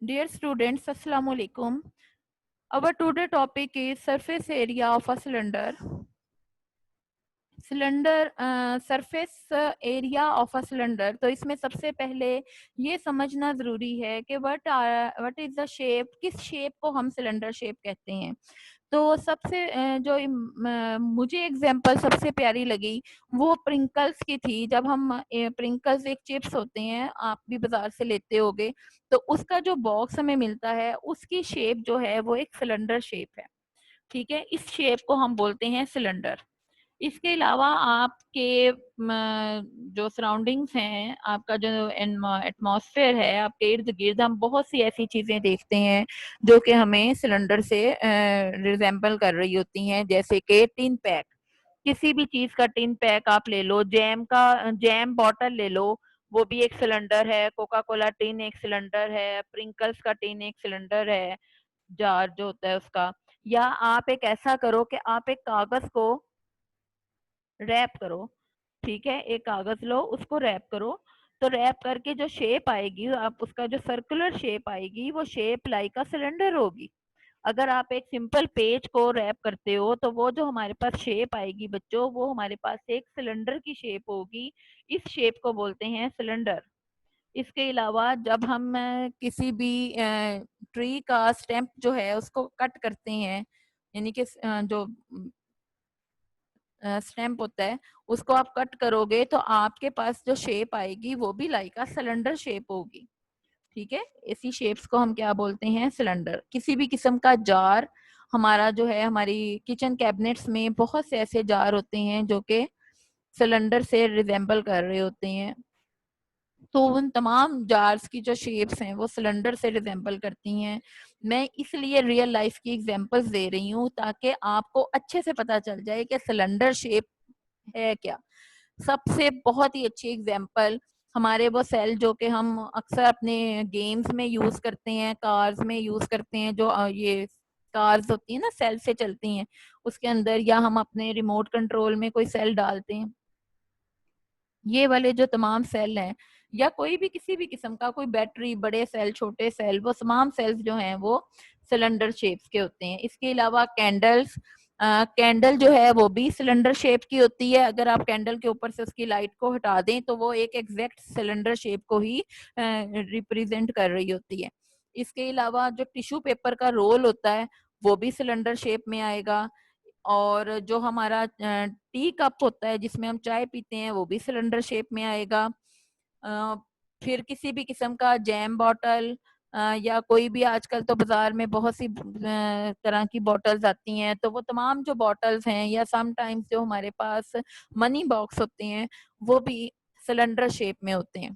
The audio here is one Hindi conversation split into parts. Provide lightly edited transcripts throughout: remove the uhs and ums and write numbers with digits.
Dear students, Assalamu alaikum. Our today topic is surface area of a cylinder. Surface area of a cylinder. तो इसमें सबसे पहले ये समझना जरूरी है कि व्हाट इज द शेप, किस शेप को हम सिलेंडर शेप कहते हैं। तो सबसे मुझे एग्जांपल सबसे प्यारी लगी वो प्रिंकल्स की थी। जब हम प्रिंकल्स एक चिप्स होते हैं, आप भी बाजार से लेते होगे, तो उसका जो बॉक्स हमें मिलता है उसकी शेप जो है वो एक सिलेंडर शेप है। ठीक है, इस शेप को हम बोलते हैं सिलेंडर। इसके अलावा आपके जो सराउंडिंग्स हैं, आपका जो एटमॉस्फेयर है, आपके इर्द गिर्द हम बहुत सी ऐसी चीजें देखते हैं जो कि हमें सिलेंडर से रिजेंबल कर रही होती हैं। जैसे कि टिन पैक, किसी भी चीज का टिन पैक आप ले लो, जैम बॉटल ले लो, वो भी एक सिलेंडर है। कोका कोला टिन एक सिलेंडर है। प्रिंकल्स का टिन एक सिलेंडर है, जार जो होता है उसका। या आप एक ऐसा करो कि आप एक कागज को रैप करो। ठीक है, एक कागज लो, उसको रैप करो। तो रैप करके जो शेप आएगी, आप उसका जो सर्कुलर शेप आएगी, वो शेप लाइक का सिलेंडर होगी। अगर आप एक सिंपल पेज को रैप करते हो तो वो जो हमारे पास शेप आएगी बच्चों, वो हमारे पास एक सिलेंडर की शेप होगी। इस शेप को बोलते हैं सिलेंडर। इसके अलावा जब हम किसी भी ट्री का स्टेम्प जो है उसको कट करते हैं, यानी कि जो स्टैम्प होता है, उसको आप कट करोगे तो आपके पास जो शेप आएगी वो भी लाइक का सिलेंडर शेप होगी। ठीक है, इसी शेप्स को हम क्या बोलते हैं, सिलेंडर। किसी भी किस्म का जार, हमारा जो है, हमारी किचन कैबिनेट्स में बहुत से ऐसे जार होते हैं जो कि सिलेंडर से रिजेंबल कर रहे होते हैं। तो उन तमाम जार्स की जो शेप्स हैं वो सिलेंडर से रिजेंबल करती हैं। मैं इसलिए रियल लाइफ की एग्जांपल्स दे रही हूँ ताकि आपको अच्छे से पता चल जाए कि सिलेंडर शेप है क्या। सबसे बहुत ही अच्छी एग्जांपल हमारे वो सेल जो कि हम अक्सर अपने गेम्स में यूज करते हैं, कार्स में यूज करते हैं, जो ये कार्स होती है ना, सेल से चलती हैं उसके अंदर, या हम अपने रिमोट कंट्रोल में कोई सेल डालते हैं। ये वाले जो तमाम सेल हैं, या कोई भी किसी भी किस्म का कोई बैटरी, बड़े सेल, छोटे सेल, वो तमाम सेल्स जो हैं वो सिलेंडर शेप्स के होते हैं। इसके अलावा कैंडल्स, कैंडल जो है वो भी सिलेंडर शेप की होती है। अगर आप कैंडल के ऊपर से उसकी लाइट को हटा दें तो वो एक एग्जैक्ट सिलेंडर शेप को ही रिप्रेजेंट कर रही होती है। इसके अलावा जो टिश्यू पेपर का रोल होता है वो भी सिलेंडर शेप में आएगा। और जो हमारा टी कप होता है जिसमें हम चाय पीते हैं वो भी सिलेंडर शेप में आएगा। अ, फिर किसी भी किस्म का जैम बॉटल, या कोई भी, आजकल तो बाजार में बहुत सी तरह की बॉटल्स आती हैं, तो वो तमाम जो बॉटल्स हैं, या समटाइम्स जो हमारे पास मनी बॉक्स होते हैं, वो भी सिलेंडर शेप में होते हैं।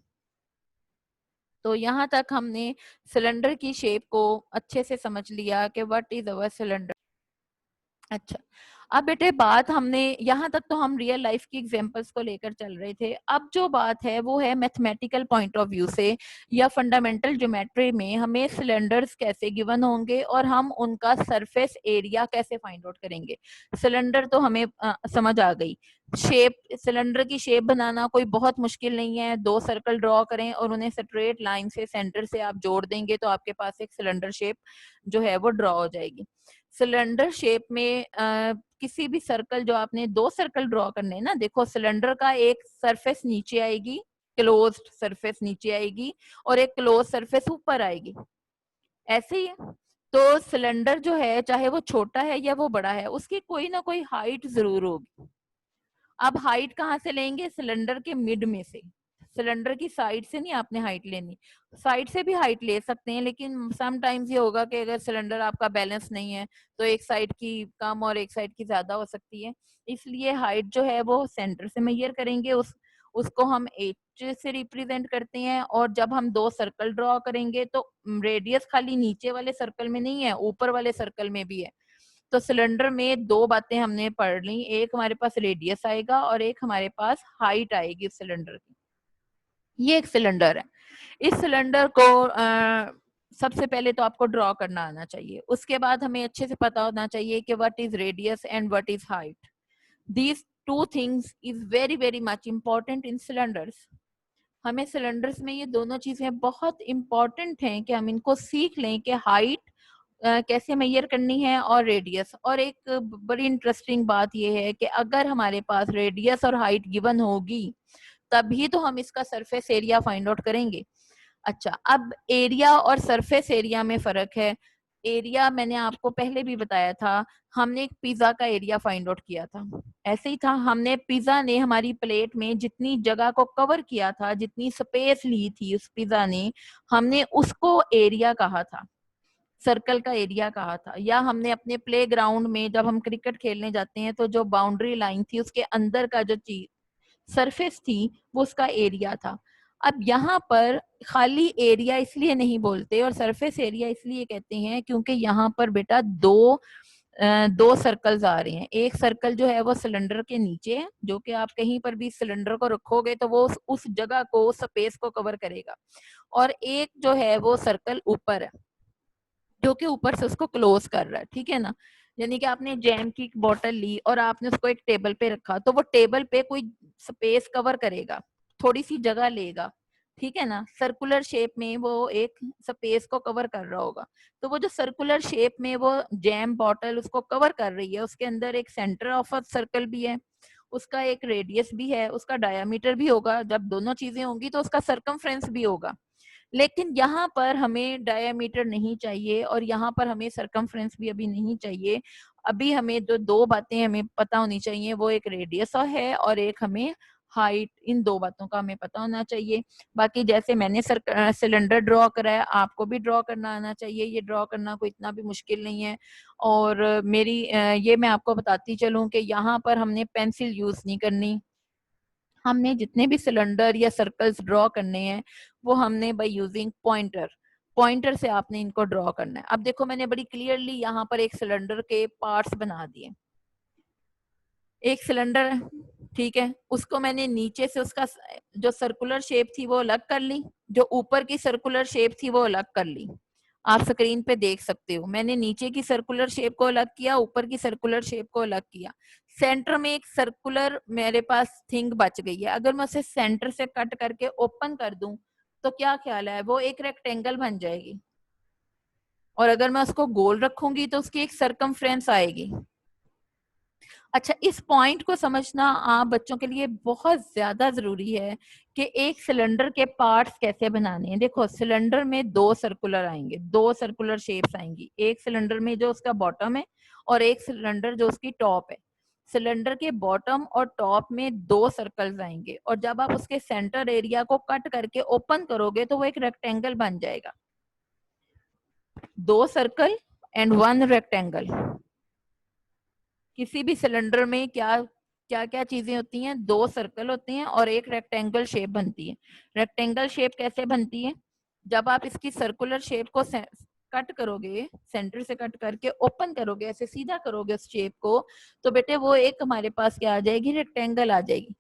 तो यहाँ तक हमने सिलेंडर की शेप को अच्छे से समझ लिया कि व्हाट इज अवर सिलेंडर। अच्छा, अब बेटे बात हमने यहाँ तक तो हम रियल लाइफ की एग्जांपल्स को लेकर चल रहे थे। अब जो बात है वो है मैथमेटिकल पॉइंट ऑफ व्यू से, या फंडामेंटल ज्योमेट्री में हमें सिलेंडर्स कैसे गिवन होंगे और हम उनका सरफेस एरिया कैसे फाइंड आउट करेंगे। सिलेंडर तो हमें समझ आ गई। शेप, सिलेंडर की शेप बनाना कोई बहुत मुश्किल नहीं है। दो सर्कल ड्रॉ करें और उन्हें स्ट्रेट लाइन से सेंटर से आप जोड़ देंगे तो आपके पास एक सिलेंडर शेप जो है वो ड्रॉ हो जाएगी। सिलेंडर शेप में किसी भी सर्कल, जो आपने दो सर्कल ड्रॉ करने हैं ना, देखो सिलेंडर का एक सरफेस नीचे आएगी, क्लोज्ड सरफेस नीचे आएगी, और एक क्लोज सरफेस ऊपर आएगी, ऐसे ही है। तो सिलेंडर जो है, चाहे वो छोटा है या वो बड़ा है, उसकी कोई ना कोई हाइट जरूर होगी। अब हाइट कहाँ से लेंगे, सिलेंडर के मिड में से। सिलेंडर की साइड से नहीं आपने हाइट लेनी, साइड से भी हाइट ले सकते हैं, लेकिन समटाइम्स ये होगा कि अगर सिलेंडर आपका बैलेंस नहीं है तो एक साइड की कम और एक साइड की ज्यादा हो सकती है। इसलिए हाइट जो है वो सेंटर से मेजर करेंगे, उसको हम एच से रिप्रेजेंट करते हैं। और जब हम दो सर्कल ड्रॉ करेंगे तो रेडियस खाली नीचे वाले सर्कल में नहीं है, ऊपर वाले सर्कल में भी है। तो सिलेंडर में दो बातें हमने पढ़ ली, एक हमारे पास रेडियस आएगा और एक हमारे पास हाइट आएगी सिलेंडर की। ये एक सिलेंडर है। इस सिलेंडर को सबसे पहले तो आपको ड्रॉ करना आना चाहिए। उसके बाद हमें अच्छे से पता होना चाहिए कि what is radius and what is height. These two things is very very much important in cylinders. हमें सिलेंडर्स में ये दोनों चीजें बहुत इंपॉर्टेंट हैं कि हम इनको सीख लें कि हाइट कैसे मेजर करनी है और रेडियस। और एक बड़ी इंटरेस्टिंग बात ये है कि अगर हमारे पास रेडियस और हाइट गिवन होगी तभी तो हम इसका सरफेस एरिया फाइंड आउट करेंगे। अच्छा, अब एरिया और सरफेस एरिया में फर्क है। एरिया मैंने आपको पहले भी बताया था, हमने एक पिज्जा का एरिया फाइंड आउट किया था। ऐसे ही था, हमने पिज्जा ने हमारी प्लेट में जितनी जगह को कवर किया था, जितनी स्पेस ली थी उस पिज्जा ने, हमने उसको एरिया कहा था, सर्कल का एरिया कहा था। या हमने अपने प्ले ग्राउंड में जब हम क्रिकेट खेलने जाते हैं तो जो बाउंड्री लाइन थी उसके अंदर का जो चीज सरफेस थी वो उसका एरिया था। अब यहाँ पर खाली एरिया इसलिए नहीं बोलते और सरफेस एरिया इसलिए कहते हैं क्योंकि यहाँ पर बेटा दो सर्कल्स आ रहे हैं। एक सर्कल जो है वो सिलेंडर के नीचे है, जो कि आप कहीं पर भी सिलेंडर को रखोगे तो वो उस जगह को, स्पेस को कवर करेगा। और एक जो है वो सर्कल ऊपर है, जो कि ऊपर से उसको क्लोज कर रहा है, ठीक है ना। यानी कि आपने जैम की बोतल ली और आपने उसको एक टेबल पे रखा, तो वो टेबल पे कोई स्पेस कवर करेगा, थोड़ी सी जगह लेगा, ठीक है ना। सर्कुलर शेप में वो एक स्पेस को कवर कर रहा होगा। तो वो जो सर्कुलर शेप में वो जैम बॉटल उसको कवर कर रही है, उसके अंदर एक सेंटर ऑफ अ सर्कल भी है, उसका एक रेडियस भी है, उसका डायामीटर भी होगा। जब दोनों चीजें होंगी तो उसका सरकमफ्रेंस भी होगा। लेकिन यहाँ पर हमें डायामीटर नहीं चाहिए और यहाँ पर हमें सरकमफ्रेंस भी अभी नहीं चाहिए। अभी हमें जो दो बातें हमें पता होनी चाहिए वो एक रेडियस है और एक हमें हाइट। इन दो बातों का हमें पता होना चाहिए। बाकी जैसे मैंने सिलेंडर ड्रॉ करा है, आपको भी ड्रॉ करना आना चाहिए। ये ड्रॉ करना कोई इतना भी मुश्किल नहीं है। और मेरी ये मैं आपको बताती चलूं कि यहाँ पर हमने पेंसिल यूज नहीं करनी। हमने जितने भी सिलेंडर या सर्कल्स ड्रॉ करने हैं वो हमने बाय यूजिंग पॉइंटर, पॉइंटर से आपने इनको ड्रॉ करना है। अब देखो मैंने बड़ी क्लियरली यहाँ पर एक सिलेंडर के पार्ट्स बना दिए। एक सिलेंडर है, ठीक है, उसको मैंने नीचे से उसका जो सर्कुलर शेप थी वो अलग कर ली, जो ऊपर की सर्कुलर शेप थी वो अलग कर ली। आप स्क्रीन पे देख सकते हो, मैंने नीचे की सर्कुलर शेप को अलग किया, ऊपर की सर्कुलर शेप को अलग किया। सेंटर में एक सर्कुलर मेरे पास थिंग बच गई है। अगर मैं उसे सेंटर से कट करके ओपन कर दूं तो क्या ख्याल है, वो एक रेक्टेंगल बन जाएगी। और अगर मैं उसको गोल रखूंगी तो उसकी एक सरकमफ्रेंस आएगी। अच्छा, इस पॉइंट को समझना आप बच्चों के लिए बहुत ज्यादा जरूरी है कि एक सिलेंडर के पार्ट्स कैसे बनाने हैं। देखो सिलेंडर में दो सर्कुलर आएंगे, दो सर्कुलर शेप्स आएंगी, एक सिलेंडर में जो उसका बॉटम है और एक सिलेंडर जो उसकी टॉप है। सिलेंडर के बॉटम और टॉप में दो सर्कल्स आएंगे और जब आप उसके सेंटर एरिया को कट करके ओपन करोगे तो वो एक रेक्टेंगल बन जाएगा। दो सर्कल एंड वन रेक्टेंगल। किसी भी सिलेंडर में क्या क्या क्या चीजें होती हैं, दो सर्कल होते हैं और एक रेक्टेंगल शेप बनती है। रेक्टेंगल शेप कैसे बनती है, जब आप इसकी सर्कुलर शेप को कट करोगे, सेंटर से कट करके ओपन करोगे, ऐसे सीधा करोगे उस शेप को, तो बेटे वो एक हमारे पास क्या आ जाएगी, रेक्टेंगल आ जाएगी।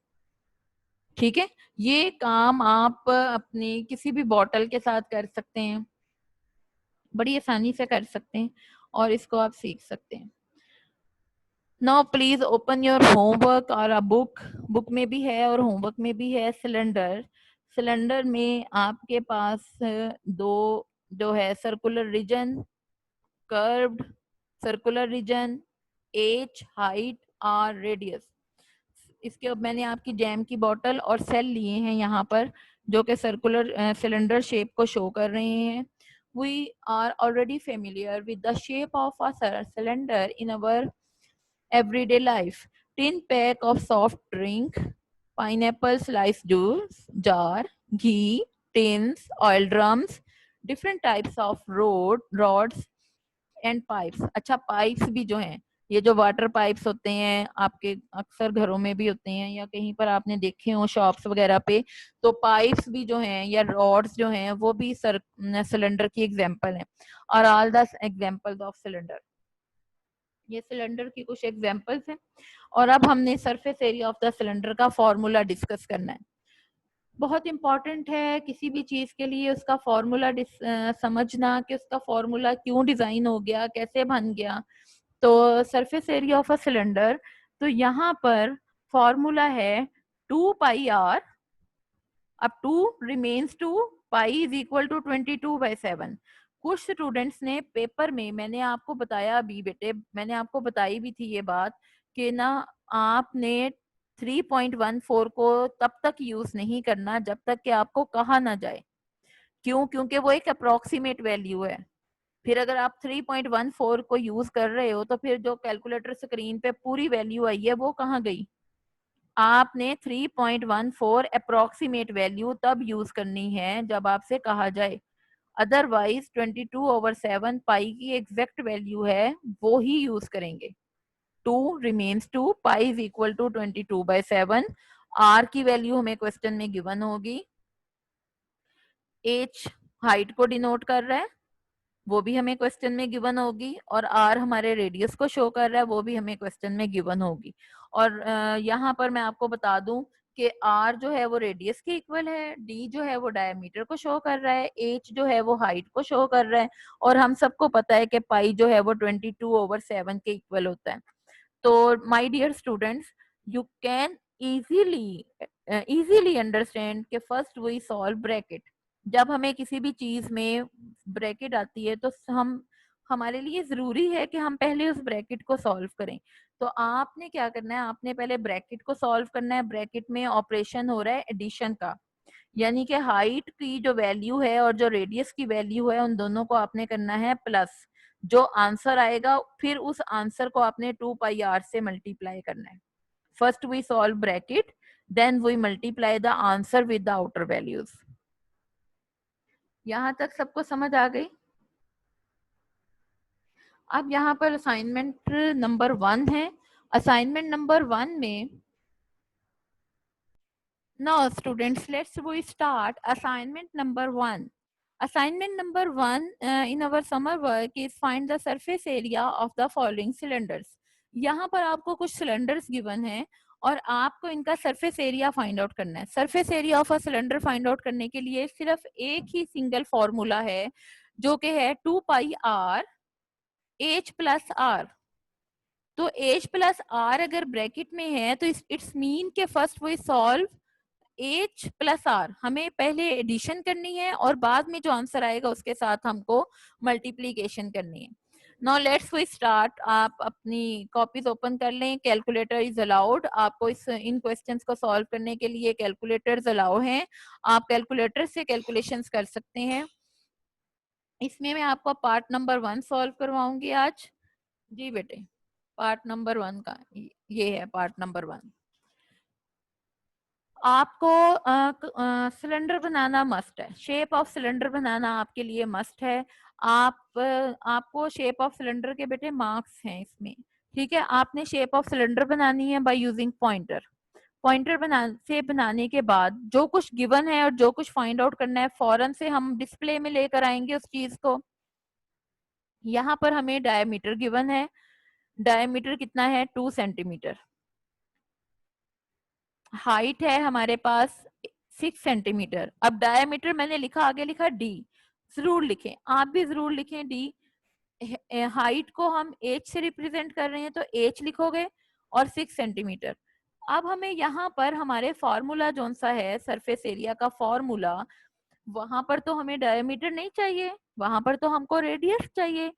ठीक है, ये काम आप अपनी किसी भी बॉटल के साथ कर सकते हैं, बड़ी आसानी से कर सकते हैं और इसको आप सीख सकते हैं। Now please open your homework और अ बुक। बुक में भी है और होमवर्क में भी है सिलेंडर। सिलेंडर में आपके पास दो जो है, circular region, curved circular region, edge, height और रेडियस। इसके अब मैंने आपकी जैम की बोतल और सेल लिए हैं यहाँ पर, जो कि सर्कुलर सिलेंडर शेप को शो कर रहे हैं। We are already familiar with the shape of a cylinder in our everyday life. Tin pack of soft drink, pineapple slice juice, jar, ghee, tins, oil drums, different types of rods and pipes. अच्छा, पाइप्स भी जो हैं, ये जो वाटर पाइप्स होते हैं आपके अक्सर घरों में भी होते हैं या कहीं पर आपने देखे हो शॉप्स वगैरह पे, तो पाइप्स भी जो हैं या रॉड्स जो हैं वो भी सिलेंडर की एग्जांपल हैं। और all the examples of cylinder, ये सिलेंडर की कुछ एग्जांपल्स हैं। और अब हमने surface area of the cylinder का फॉर्मूला डिस्कस करना है। बहुत इंपॉर्टेंट है किसी भी चीज के लिए उसका फॉर्मूला समझना कि उसका फॉर्मूला क्यों डिजाइन हो गया, कैसे बन गया। तो surface area of a cylinder, तो यहाँ पर फॉर्मूला है 2 पाई आर। अब 2 remains 2, pi is equal to 22/7। कुछ स्टूडेंट्स ने पेपर में, मैंने आपको बताया अभी बेटे, मैंने आपको बताई भी थी ये बात कि ना आपने 3.14 को तब तक यूज नहीं करना जब तक कि आपको कहा ना जाए। क्यों? क्योंकि वो एक अप्रोक्सीमेट वैल्यू है। फिर अगर आप 3.14 को यूज कर रहे हो तो फिर जो कैलकुलेटर स्क्रीन पे पूरी वैल्यू आई है वो कहाँ गई? आपने 3.14 अप्रोक्सीमेट वैल्यू तब यूज करनी है जब आपसे कहा जाए, अदरवाइज 22/7 पाई की एग्जैक्ट वैल्यू है वो ही यूज करेंगे। 2 remains 2, pi is equal to 22/7। R की वैल्यू हमें क्वेश्चन में गिवन होगी, एच हाइट को डिनोट कर रहा है वो भी हमें क्वेश्चन में गिवन होगी, और आर हमारे रेडियस को शो कर रहा है वो भी हमें क्वेश्चन में गिवन होगी। और यहाँ पर मैं आपको बता दूं कि आर जो है वो रेडियस के इक्वल है, डी जो है वो डायमीटर को शो कर रहा है, एच जो है वो हाइट को शो कर रहा है, और हम सबको पता है कि पाई जो है वो 22/7 के इक्वल होता है। तो my dear students, you can easily understand कि फर्स्ट वी सॉल्व ब्रैकेट। जब हमें किसी भी चीज में ब्रैकेट आती है तो हम, हमारे लिए जरूरी है कि हम पहले उस ब्रैकेट को सॉल्व करें। तो आपने क्या करना है, आपने पहले ब्रैकेट को सॉल्व करना है। ब्रैकेट में ऑपरेशन हो रहा है एडिशन का, यानी कि हाइट की जो वैल्यू है और जो रेडियस की वैल्यू है उन दोनों को आपने करना है प्लस। जो आंसर आएगा फिर उस आंसर को आपने 2πr से मल्टीप्लाई करना है। First we solve bracket, then we multiply the answer with the outer values. यहां तक सबको समझ आ गई? अब यहाँ पर असाइनमेंट नंबर 1 है। असाइनमेंट नंबर 1 में, now students let's we start assignment number 1. Assignment number 1 in our summer work is find the surface area of the following cylinders. यहाँ पर आपको कुछ सिलेंडर्स गिवन है और आपको इनका सरफेस एरिया फाइंड आउट करना है। Surface area of a cylinder find out करने के लिए सिर्फ एक ही सिंगल फॉर्मूला है जो कि है 2πr h प्लस आर। तो h प्लस आर अगर ब्रैकेट में है तो इट्स मीन के first we solve h plus R. हमें पहले एडिशन करनी है और बाद में जो आंसर आएगा उसके साथ हमको मल्टीप्लीकेशन करनी है। Now let's we start. आप अपनी कॉपीज ओपन कर लें। Calculator is allowed. आपको इन क्वेश्चंस को सॉल्व करने के लिए कैलकुलेटर्स अलाउ हैं। आप कैलकुलेटर से कैलकुलेशंस कर सकते हैं। इसमें मैं आपको पार्ट नंबर 1 सॉल्व करवाऊंगी आज। जी बेटे, पार्ट नंबर 1 का ये है पार्ट नंबर 1। आपको सिलेंडर बनाना मस्ट है। शेप ऑफ सिलेंडर बनाना आपके लिए मस्ट है। आपको शेप ऑफ सिलेंडर के बेटे मार्क्स हैं इसमें, ठीक है। आपने शेप ऑफ सिलेंडर बनानी है बाय यूजिंग पॉइंटर। पॉइंटर बनाने के बाद जो कुछ गिवन है और जो कुछ फाइंड आउट करना है फौरन से हम डिस्प्ले में लेकर आएंगे उस चीज को। यहाँ पर हमें डायमीटर गिवन है। डायमीटर कितना है? 2 सेंटीमीटर। हाइट है हमारे पास 6 सेंटीमीटर। अब डायमीटर मैंने लिखा, आगे लिखा डी। जरूर लिखें, आप भी जरूर लिखें डी। हाइट को हम एच से रिप्रेजेंट कर रहे हैं तो एच लिखोगे और 6 सेंटीमीटर। अब हमें यहाँ पर हमारे फॉर्मूला जो सा है सरफेस एरिया का फॉर्मूला, वहां पर तो हमें डायमीटर नहीं चाहिए, वहां पर तो हमको रेडियस चाहिए।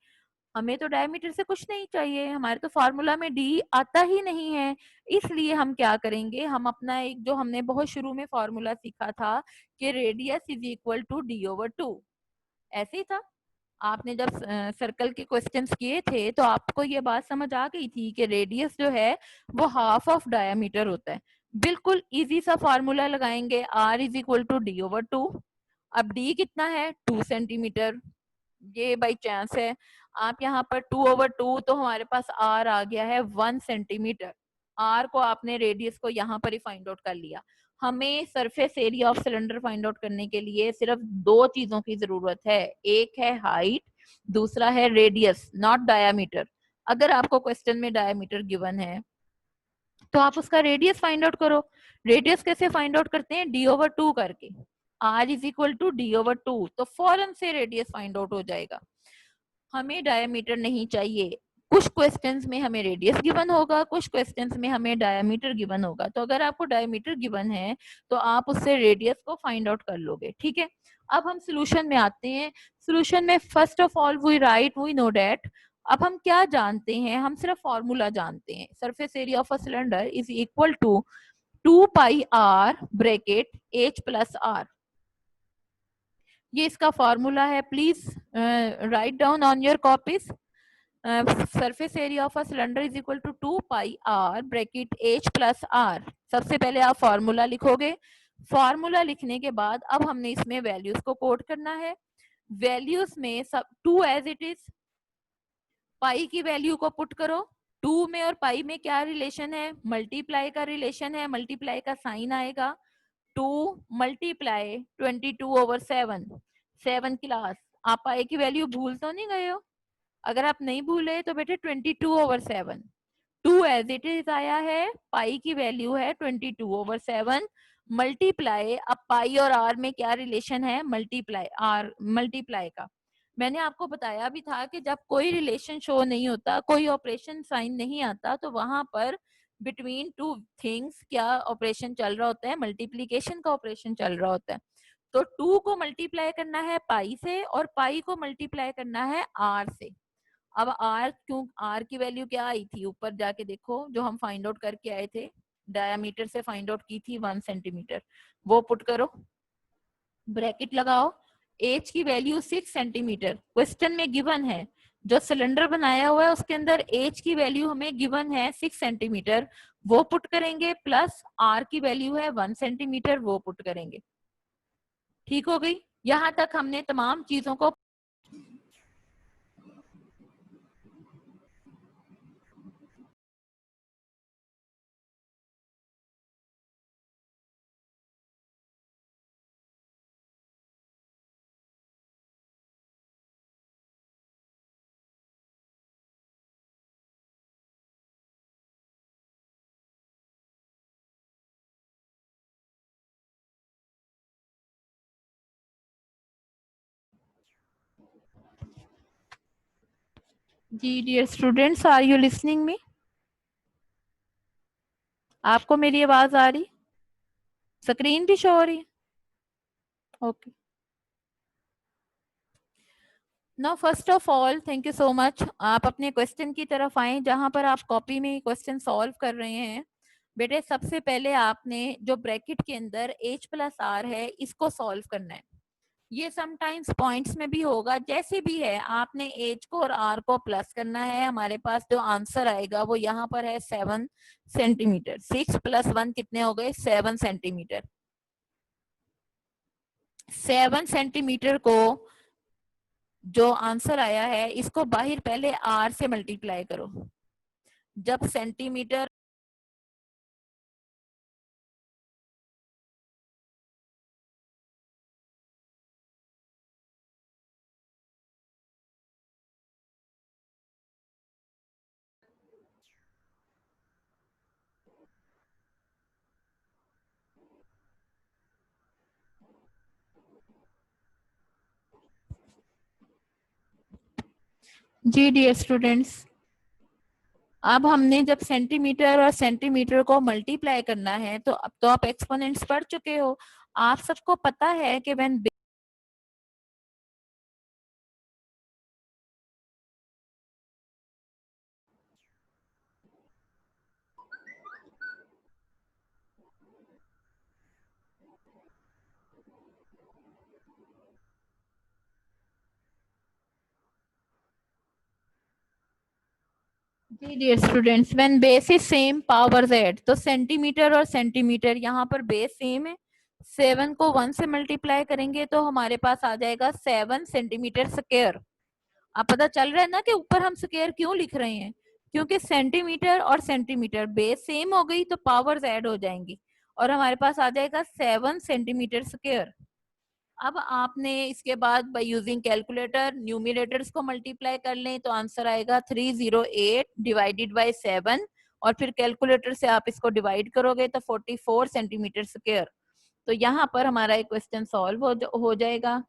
हमें तो डायमीटर से कुछ नहीं चाहिए, हमारे तो फार्मूला में डी आता ही नहीं है। इसलिए हम क्या करेंगे, हम अपना एक जो हमने बहुत शुरू में फॉर्मूला सीखा था कि radius is equal to d/2, ऐसे ही था। आपने जब सर्कल के क्वेश्चंस किए थे तो आपको ये बात समझ आ गई थी कि रेडियस जो है वो हाफ ऑफ डायमीटर होता है। बिल्कुल इजी सा फॉर्मूला लगाएंगे, r is equal to d/2। अब d कितना है? 2 सेंटीमीटर। ये बाई चांस है। आप यहाँ पर 2/2 तो हमारे पास r आ गया है 1 सेंटीमीटर। r को आपने रेडियस को यहाँ पर ही फाइंड आउट कर लिया। हमें surface area of cylinder find out करने के लिए सिर्फ 2 चीजों की जरूरत है, एक है हाइट, दूसरा है रेडियस, नॉट डायामीटर। अगर आपको क्वेश्चन में डायामीटर गिवन है तो आप उसका रेडियस फाइंड आउट करो। रेडियस कैसे फाइंड आउट करते हैं? d/2 करके। r is equal to d/2, तो फौरन से रेडियस फाइंड आउट हो जाएगा। हमें डायमीटर नहीं चाहिए। कुछ क्वेश्चंस में हमें रेडियस गिवन होगा, कुछ क्वेश्चंस में हमें डायमीटर गिवन होगा। तो अगर आपको डायमीटर गिवन है तो आप उससे रेडियस को फाइंड आउट कर लोगे, ठीक है। अब हम सोल्यूशन में आते हैं। सोल्यूशन में first of all we know that, अब हम क्या जानते हैं, हम सिर्फ फॉर्मूला जानते हैं। Surface area of a cylinder is equal to 2 pi R bracket H plus R. ये इसका फॉर्मूला है, please write down on your copies. Surface area of a cylinder is equal to 2 pi R bracket H plus R. सबसे पहले आप फॉर्मूला लिखोगे। फॉर्मूला लिखने के बाद अब हमने इसमें वैल्यूज को कोड करना है। वैल्यूज में सब 2 एज इट इज, पाई की वैल्यू को पुट करो। 2 में और पाई में क्या रिलेशन है, मल्टीप्लाई का रिलेशन है, मल्टीप्लाई का साइन आएगा। 2 मल्टीप्लाई 22/7, 7 क्लास। आप पाई की वैल्यू भूल तो नहीं गए हो? अगर आप नहीं भूले तो बेटे 22/7, 2 एज इट इज आया है, पाई की वैल्यू है 22/7 मल्टीप्लाई। अब पाई और आर में क्या रिलेशन है, मल्टीप्लाई, आर मल्टीप्लाई का। मैंने आपको बताया भी था कि जब कोई रिलेशन शो नहीं होता, कोई ऑपरेशन साइन नहीं आता, तो वहां पर बिटवीन टू थिंग्स क्या ऑपरेशन चल रहा होता है, मल्टीप्लीकेशन का ऑपरेशन चल रहा होता है। तो 2 को मल्टीप्लाई करना है पाई से और पाई को मल्टीप्लाई करना है आर से। अब आर, क्यों आर की वैल्यू क्या आई थी, ऊपर जाके देखो जो हम फाइंड आउट करके आए थे, डायामीटर से फाइंड आउट की थी 1 सेंटीमीटर, वो पुट करो, ब्रैकेट लगाओ। एच की वैल्यू 6 सेंटीमीटर क्वेश्चन में गिवन है। जो सिलेंडर बनाया हुआ है उसके अंदर एच की वैल्यू हमें गिवन है 6 सेंटीमीटर, वो पुट करेंगे, प्लस आर की वैल्यू है 1 सेंटीमीटर, वो पुट करेंगे। ठीक हो गई? यहां तक हमने तमाम चीजों को। जी dear students, are you listening me? आपको मेरी आवाज आ रही, स्क्रीन भी शो हो रही? Okay. Now first of all thank you so much. आप अपने क्वेश्चन की तरफ आए जहां पर आप कॉपी में क्वेश्चन सॉल्व कर रहे हैं। बेटे सबसे पहले आपने जो ब्रैकेट के अंदर h प्लस आर है इसको सॉल्व करना है। ये समटाइम्स पॉइंट्स में भी होगा, जैसे भी है आपने h को और r को प्लस करना है। हमारे पास जो आंसर आएगा वो यहाँ पर है 7 सेंटीमीटर। 6 + 1 कितने हो गए, 7 सेंटीमीटर। 7 सेंटीमीटर को जो आंसर आया है इसको बाहर पहले r से मल्टीप्लाई करो। जब सेंटीमीटर, जी डियर स्टूडेंट्स, अब हमने जब सेंटीमीटर और सेंटीमीटर को मल्टीप्लाई करना है तो अब तो आप एक्सपोनेंट्स पढ़ चुके हो। आप सबको पता है कि व्हेन, जी dear students, when base is same power z, तो सेंटीमीटर और सेंटीमीटर यहाँ पर बेस सेम है। 7 को 1 से मल्टीप्लाई करेंगे तो हमारे पास आ जाएगा 7 सेंटीमीटर स्क्वायर। अब पता चल रहा है ना कि ऊपर हम स्क्वायर क्यों लिख रहे हैं, क्योंकि सेंटीमीटर और सेंटीमीटर बेस सेम हो गई तो पावर्स ऐड हो जाएंगी और हमारे पास आ जाएगा 7 सेंटीमीटर स्क्वायर। अब आपने इसके बाद बाय यूजिंग कैलकुलेटर न्यूमिनेटर्स को मल्टीप्लाई कर लें तो आंसर आएगा 308 डिवाइडेड बाय 7, और फिर कैलकुलेटर से आप इसको डिवाइड करोगे तो 44 सेंटीमीटर स्क्वायर। तो यहाँ पर हमारा एक क्वेश्चन सॉल्व हो जाएगा।